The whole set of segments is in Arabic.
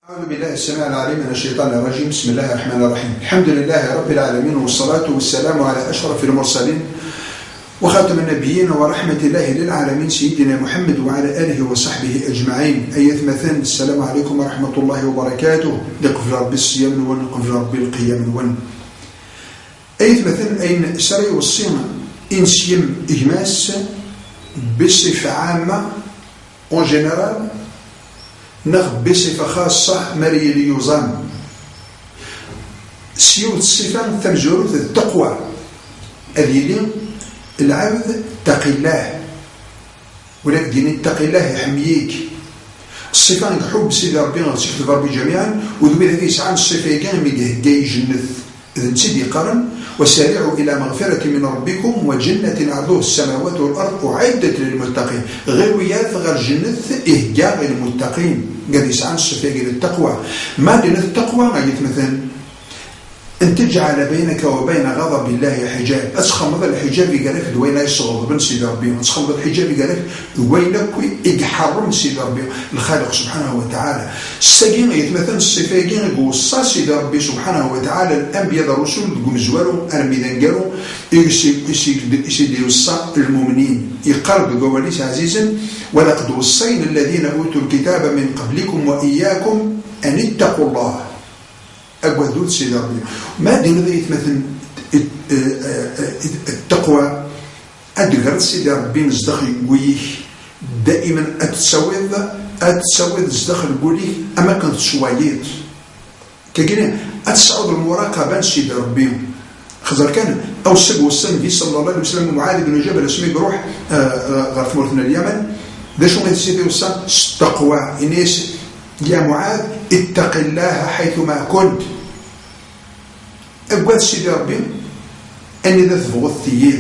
أعوذ بالله السميع العليم من الشيطان الرجيم. بسم الله الرحمن الرحيم. الحمد لله رب العالمين، والصلاة والسلام على أشرف المرسلين وخاتم النبيين ورحمة الله للعالمين سيدنا محمد وعلى آله وصحبه أجمعين. أية مثلا السلام عليكم ورحمة الله وبركاته. لقف ربي الصيام نون لقف ربي القيام نون. أية مثلا أين سري والصيام إنسيم إجماس بصفة عامة en général نغ بصفة خاصة مري ليوزان سيوت الصفة تمجرد التقوى أذيلي العبد تقي الله ولكن ديني تقي الله يحميك الصفة حب سيدي ربي غنسيك ربي جميعا وذوي ذاك يسعى الصفة كامل جاي جنة إذن سيدي قرن وسارعوا إلى مغفرة من ربكم وجنة عرضها السماوات والأرض أعدت للمتقين. غير وياث غير جنة إهجاء للمتقين قد يسعى الصفة للتقوى. ما دين التقوى غاية مثلا أن تجعل بينك وبين غضب الله حجاب. أسخمض الحجاب يقالك دوينا يصغض بن سيد ربي، أسخمض الحجاب يقالك دوينك يحرم سيد ربي الخالق سبحانه وتعالى. السجين يتمثل الصفة يقول سيد ربي سبحانه وتعالى الأنبياء الرسول يقوم زواروا أرميدان قالوا يسيدوا الصاء المؤمنين يقرب قواليس عزيزا ولقد وصينا الذين أوتوا الكتاب من قبلكم وإياكم أن اتقوا الله. أقوى سيدي ربي ما دين ذا يتمثل التقوى أدقر سيدي ربي نزدخل قويه دائما أتسويد نزدخل قويه أما كنت سوايد كأنه أتسعود المراقبة سيدي ربي خزر كان أو السب والسلم صلى الله عليه وسلم معاذ بن جبل اسمه بروح غرف مرتنا اليمن ذا شو ما سيدي والسلم التقوى إنيس يا معاذ اتق الله حيثما كنت. أقوى سيدي ربي أني ذا ثبغ الثيير.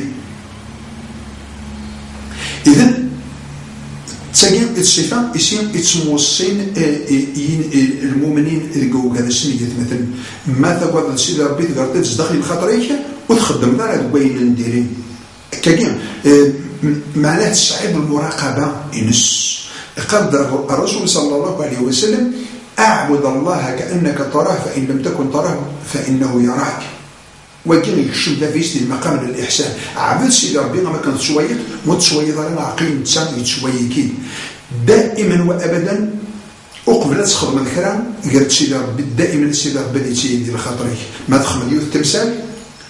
إذن تساقين الصفة اسمه الصين المؤمنين القوة هذا السنية مثلا ما تقوى سيدي ربي تقدر تزدخل الخطريك وتخدم ذا دوين نديرين كاين معناه تصعيب المراقبة إنس. قال الرسول صلى الله عليه وسلم أعبد الله كأنك تراه فإن لم تكن تراه فإنه يراك. وكان يكشف ذا في المقام للإحسان. عبد سيدي ربي ما كانت شوية متشوية ظلنا عقيم إنسان يتشويكين دائما وأبدا أقبل تخدم الكرام قالت سيدي ربي دائما سيدي ربي دي سيدي الخطري ما تخدم يوث التمثال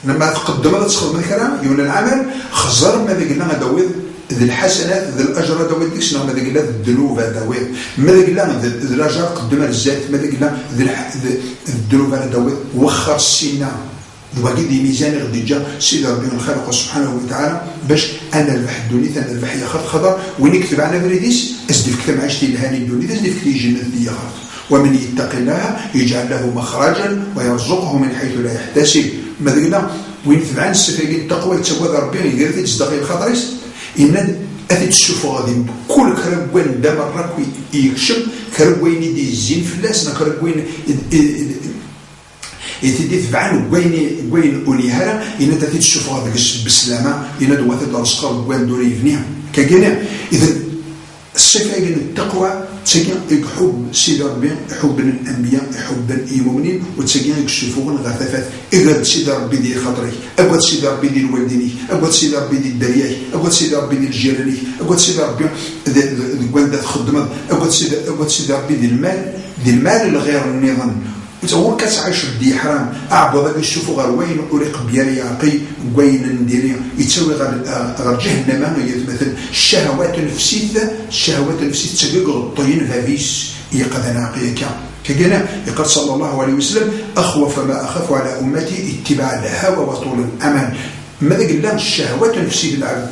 لما تقدم تخدم الكرام يقول العمل خزر ماذا قلنا دويض ذي الحسنات ذي الأجر دويد ديكسنا ماذا قلنا ذي الذنوب دويد ماذا قلنا ذي الأجر قدم الزات ماذا قلنا ذي الذنوب دويد وخر السنة وقيد ميزان غدي جا سيدي ربي الخالق سبحانه وتعالى باش أنا البح الدنيا أنا البح يا خضر وين يكتب عنا فريديس أزدف كتب عشتي الهاني الدنيا أزدف كتب جنة دي خضر ومن يتق الله يجعل له مخرجا ويرزقه من حيث لا يحتسب. ماذا قلنا وين تبعان السفاقين التقوى يتسوى ربي يقدر تصدقي الخضريس إن أثيت الشوفوا غادي كل كربوين دام الركوي يكشم كربوين يدي الزين فلاسنا كربوين يتدي تبعان وين أوليها إن أثيت الشوفوا غادي بالسلامة إن دوات الرزق وين دوري يفنيها كجنا. إذا السفاقين التقوى تسجن يحب سيد ربي يحب الأنبياء يحب المؤمنين وتسجن يكشفون غثافات إذا سيد ربي دي خطري أقعد سيد ربي دي الوالديني أقعد سيد ربي دي الدرياي أقعد سيد ربي دي الجيراني أقعد سيد ربي ذي خدمة أقعد سيد ربي دي المال الغير النظام وتقول كتعيش دي حرام أعبض يشوفوا غير وين أريق بياري يعقي وين نديري يتسوي غير جهنم مثلا الشهوات النفسية تسقق الطين فافيس يقذ ناقيك كجنا يقول صلى الله عليه وسلم أخوف ما أخاف على أمتي اتباع الهوى وطول الأمان. ماذا قلنا الشهوات النفسية العبد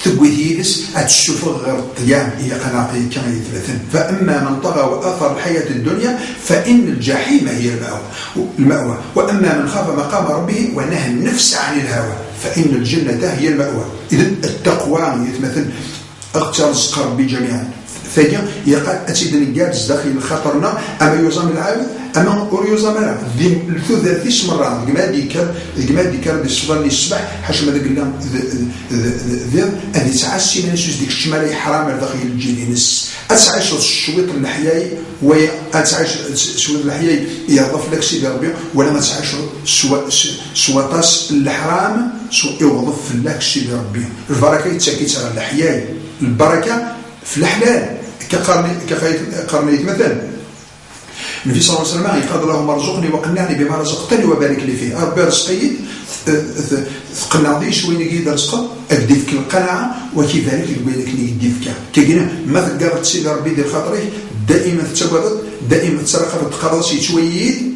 تقويثيس أتشوف غير الطيام هي قناقي كما يثلاثن. فأما من طغى وآثر الحياة الدنيا فإن الجحيم هي المأوى وأما من خاف مقام ربه ونهى النفس عن الهوى فإن الجنة هي المأوى. إذن التقوى يتمثل أغترزق ربي جميعا ثانيا يقال أتيدن الجالس داخل خطرنا أما يوزن العابد اما اوريوزا مالا الثلاث مرة جماد ديكار بالصفر الصباح حاشا ماذا قلنا ذي هذه تعسي من نسوس ديك الشمالي حرام داخل الجيلينس اتعيش الشويط النحياي واتعيش شويط النحياي يضاف لك سيدي ربي ولا ما تعيش سواطاس الحرام يوظف لك سيدي ربي. البركه يتساكيت على النحياي، البركه في الحلال كقرنيت مثلا النبي صلى الله عليه وسلم يقال اللهم ارزقني وقنعني بما رزقتني وبارك لي فيه. ربي رزقي تقنعضي شويه نقيد رزقه اكديفك القناعه وكذلك يبين لك يديفك كيقولنا ما تقرأت سيدي ربي ديال خاطري دائما تتوضد دائما تسرق تقرصي شويد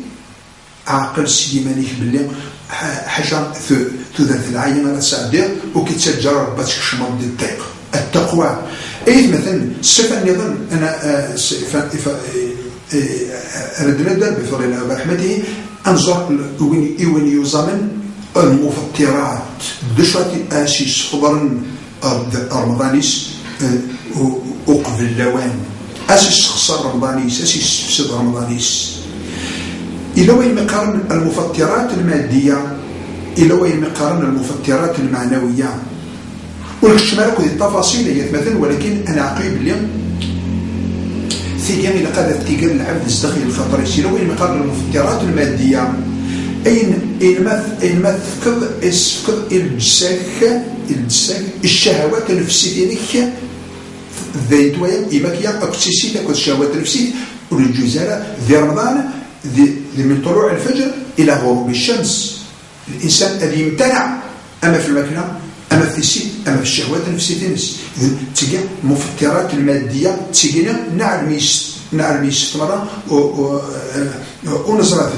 عاقل سيدي مالك باللي حاجه تذات العين على سعدير وكيتسجل ربك شمال ديال الطريق التقوى. اي مثلا الصفه نظن انا ردنا بفضل الله ورحمته انظر وين يزامن المفطرات دشرة اسيس فضرن رمضانيس وقبل اللوان اسيس خسر رمضانيس اسيس فسد رمضانيس الى وين مقارن المفطرات الماديه الى وين مقارن المفطرات المعنويه والشمال كل التفاصيل هي مثلا. ولكن انا عقيب اليوم ثيقان الى قادت تيقال العبد الزدخي الخطر يسير وين مقارن المفطرات الماديه اين ما تفقد الجساك الشهوات النفسيه ذي دوام إماكيا أكتسي تاكل الشهوات النفسية والجزالة ذي رمضان ذي من طلوع الفجر إلى غروب الشمس. الإنسان الذي يمتنع أما في الماكلة أما في السيد أما في الشهوات النفسية إذن تلقى المفطرات المادية تلقينا نعلم يستمر ونزرات.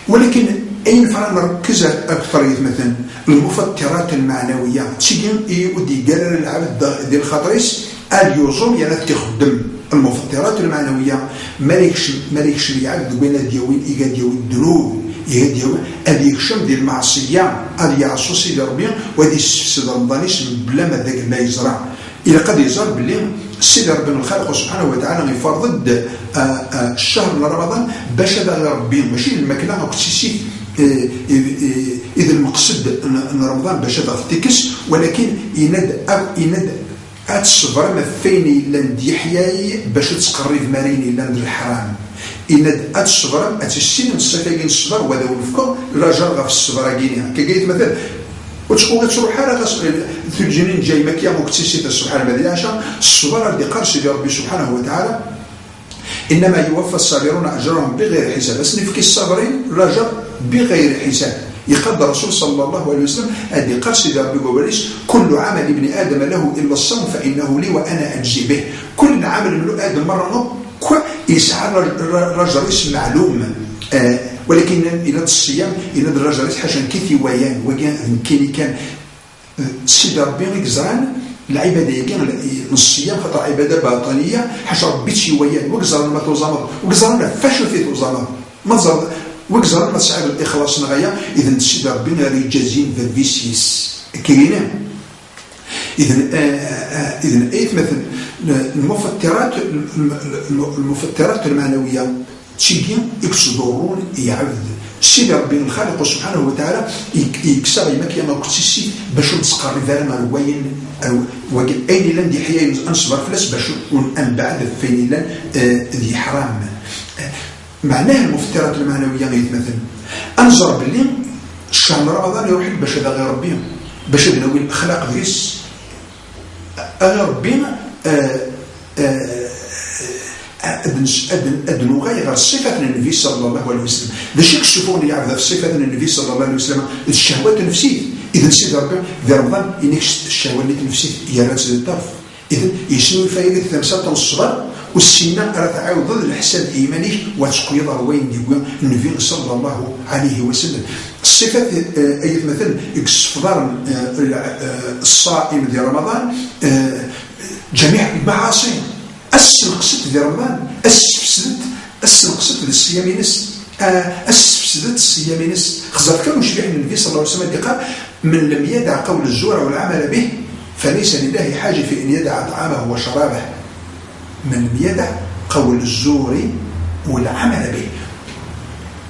ولكن أين فرق نركز أكثر مثلا المفطرات المعنوية تلقى يودي قال العبد ديال الخطريس اليوزوم يعني تخدم المفطرات المعنويه مالكش يعبد بين ديوين ايجا ديال الذنوب ديال هذه الشم ديال المعصيه هذه يعصو سيدي ربي وهذه السيد رمضانيش بلا ما ذاك ما يزرع الى قد يزرع باللي سيدي ربي الخالق سبحانه وتعالى يفرض الشهر من رمضان باش هذا ربي ماشي الماكله ما كنتش اذا المقصد ان رمضان باش تفتكس ولكن يند أتصبر ما فيني لند يحياي باش تقرب ماريني لند الحرام إن أتصبر أتشين الصفاقين الصبر وذا ولفكو رجل غف الصبر أجيني كجيت مثلا وتشوف تروح حالة في الجنين جاي مكيا مكتسيت سبحانه مدري عشان الصبر اللي قال سيدي ربي سبحانه وتعالى إنما يوفى الصابرون أجرهم بغير حساب بس نفكي الصابرين رجل بغير حساب. يقدر الرسول صلى الله عليه وسلم أدي قال سيدي ربي قبليش كل عمل ابن آدم له إلا الصوم فإنه لي وأنا أجزي به. كل عمل ابن آدم مرة يسعى الرجل اسم معلوم ولكن إلى الصيام إلى الرجل حاجة كيف ويان وكان كان سيدي ربي يقزران العبادة كان الصيام خطر عبادة باطنية حاجة ربي تشي ويان وقزران ما توزامر وقزران فاشل في توزامر ما وكزر ما تسعى الإخلاص نغاية إذن تسيد ربنا ريجازين فالفيسيس كينا إذن أيت مثل المفطرات المعنوية تشيكين يكسدورون يعبد سيد ربنا الخالق سبحانه وتعالى يكسر يمكي ما كتسي باش نتقرب ذا وين أين لن دي حياة أنصبر فلاس باش ونبعد فين لن ذي حرام. معناه المفطرات المعنويه مثلا انظر باللي الشهر رمضان يروح باش هذا غير ربي باش نوي الاخلاق ديس غير ربي ادنو غير صفه النبي صلى الله عليه وسلم باش يكشفون يعرف صفه النبي صلى الله عليه وسلم الشهوات النفسيه. اذا سيدي ربي في رمضان ينكش الشهوات النفسيه هي راس الطرف اذا يشنو فايده ثمسه الصبر والسنة راه تعاود ضد الحساب الإيماني وتقيض وين يقول النبي صلى الله عليه وسلم. الصفة أي مثلا استفضار الصائم ديال رمضان جميع المعاصي القصد ديال رمضان القصد للصيام نس فسدت الصيام نس خزر كانوا شبيح النبي صلى الله عليه وسلم قال من لم يدع قول الزور والعمل به فليس لله حاجة في أن يدع طعامه وشرابه. من لم يدع قول الزور والعمل به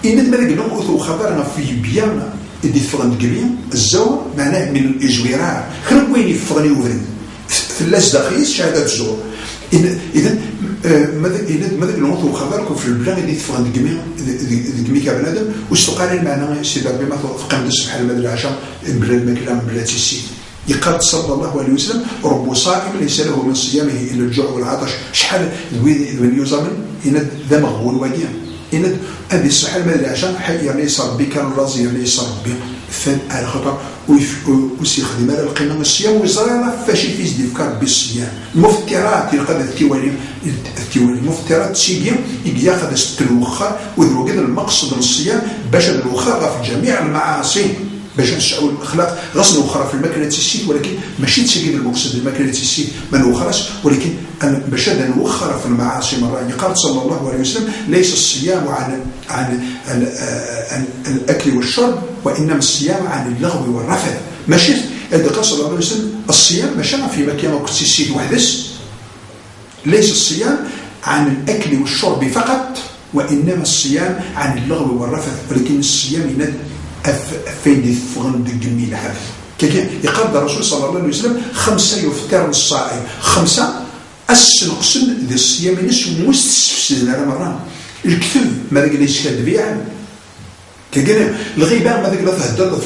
إن ماذا قلنا أثو خبرنا في بيان إدي فغن قبيا الزور معناه من الإجويرار خلق وين يفغني وفرد في اللاس داخيس شهادة الزور إذا ماذا قلنا أثو خبركم في البلان إدي فغن قمي كبنادم واستقال المعنى سيدي ربي ما فقام الصبح المدى العشاء بلا المكلام بلا تيسيد يقال صلى الله عليه وسلم رب صائم ليس له من صيامه إلا الجوع والعطش شحال ذوين يوزامن إن ذا مغول وديا إن هذه الصحة المدى العشاء يعني يصر بي كان الرازي يعني يصر بي فان على خطر ويخدم على القيمة الصيام ويزرع فاشي في زدي فكار بالصيام المفترات يلقى التوالي المفترات سيديا ياخذ الوخر وذو كذا المقصد من الصيام باش الوخر في جميع المعاصي باش نشعوا الاخلاق غصن اخرى في الماكله السيد ولكن ماشي تسجيل المقصد الماكله السيد ما نوخرش ولكن باش نوخر في المعاصي مره قال صلى الله عليه وسلم ليس الصيام عن الاكل والشرب وانما الصيام عن اللغو والرفث ماشي قال صلى الله عليه وسلم الصيام ماشي في مكان وقت السيد وحدس ليس الصيام عن الاكل والشرب فقط وانما الصيام عن اللغو والرفث ولكن الصيام يند فين فغن دقمي لحد كي يقال الرسول صلى الله عليه وسلم 5 يفطر الصائم 5 السنقسن ذي الصيام نس مستفسدين على مرة الكذب ماذا قال يسكاد بيعا كي الغيبة ماذا قال تهدر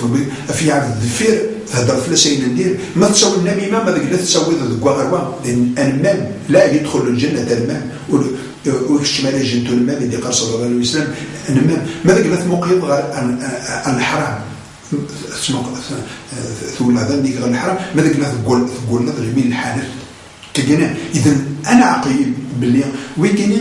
في عبد الذفير تهدر في لسين ندير ما تسوي النميمة ماذا قال تسوي ذو غروا لأن المام لا يدخل الجنة المام ويكشمال الجنة المام اللي قال صلى الله عليه وسلم المام ماذا قال مقيض عن الحرام ثم هذا اللي قال الحرام ماذا قال تقول نظر من الحالف كجنا إذا أنا عقيب باللي ويكني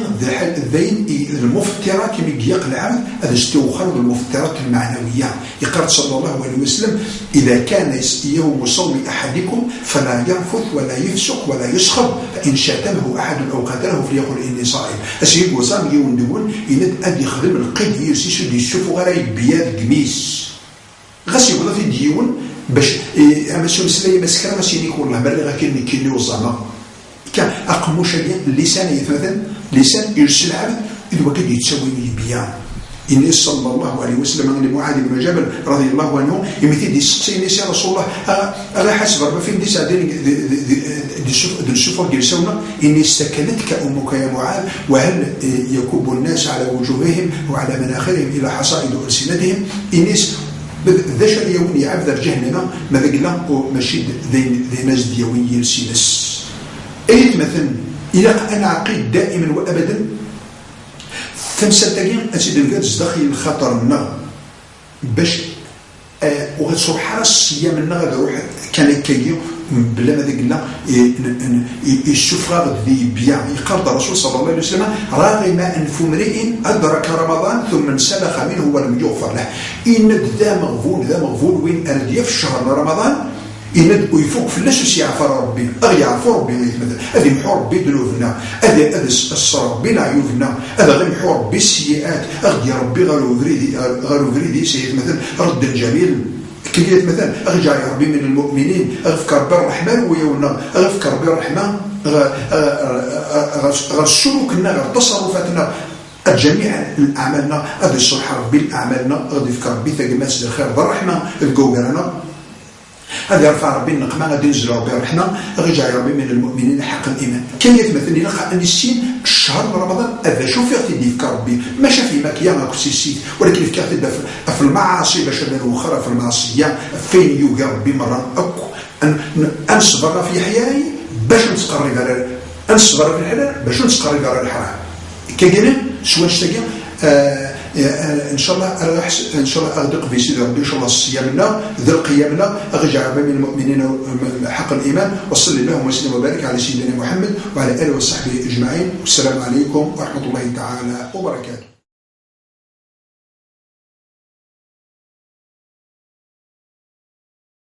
ذين المفترات كم يقلع العبد هذا استوخر بالمفترات المعنوية يقال صلى الله عليه وسلم إذا كان يوم صوم أحدكم فلا يرفث ولا يفسق ولا يسخر فإن شاتمه أحد أو قتله فليقل إني صائم أسيد وصام يوم دون إن أدي خدم القيد يسيسو دي الشوفو غير بياد قميص غسي يقول في ديون باش أما شو مسلي مسكرة مسيني يقول الله بلغ كني وزعما كان أقموش اللسان يتمثل لسان يرسل العبد إذا وكد يتسويني بيان إني صلى الله عليه وسلم عن معاذ بن جبل رضي الله عنه يمثل دي سقسيني يا رسول الله ألا حسب ربما فين دي سعدين دي السفر جلسونا إني استكلتك أمك يا معاذ وهل يكب الناس على وجوههم وعلى مناخرهم إلى حصائد ألسنتهم إني ذا شر يوني عبد الجهنم ماذا قلنا ماشي ذي ناس ديوي سينس أي مثلا إذا أنا عقيد دائما وأبدا تمسلتين أسيد القدس داخل الخطر النغ باش وسبحان الصيام النغ روح كان كيو بلا ماذا قلنا يشوف غاض ذي بيع يقرض الرسول صلى الله عليه وسلم راغم أنف امرئ أدرك رمضان ثم انسلخ منه ولم يغفر له إن ذا مغفول وين أردي في شهر رمضان إن ويفوق في الناس يعرف ربي يعرفوا ربي مثلا هذا يمحو ربي ذنوبنا هذا الصر ربي عيوبنا هذا غير يمحو ربي السيئات أغدي ربي غير فريدي سيد مثلا رد الجميل كيف مثلا أرجع ربي من المؤمنين أغفكر بالرحمن ويونا أغفكر بالرحمن غرسلوك النار تصرفاتنا الجميع أعمالنا هذا الصلح ربي أعمالنا غادي يفكر ربي ثقمات الخير بالرحمن الجوهرنا هذا يرفع ربي النقمة غادي ينزل ربي الرحمة غيجعل ربي من المؤمنين حق الإيمان كان يتمثل لنا أن السين الشهر رمضان هذا شوف يعطي في ربي ما شاف في مكيا ما كنتي السين ولكن في في المعاصي باش نوخر في المعصية فين يوقع ربي مرة أكو أن نصبر في حياي باش نتقرب على نصبر في الحلال باش نتقرب على الحرام كيجينا سواء اشتكي ان شاء الله اغدق في سيدي ربي ان شاء الله صيامنا ذي قيامنا اغجع من المؤمنين حق الايمان وصلى اللهم وسلم وبارك على سيدنا محمد وعلى اله وصحبه اجمعين والسلام عليكم ورحمه الله تعالى وبركاته.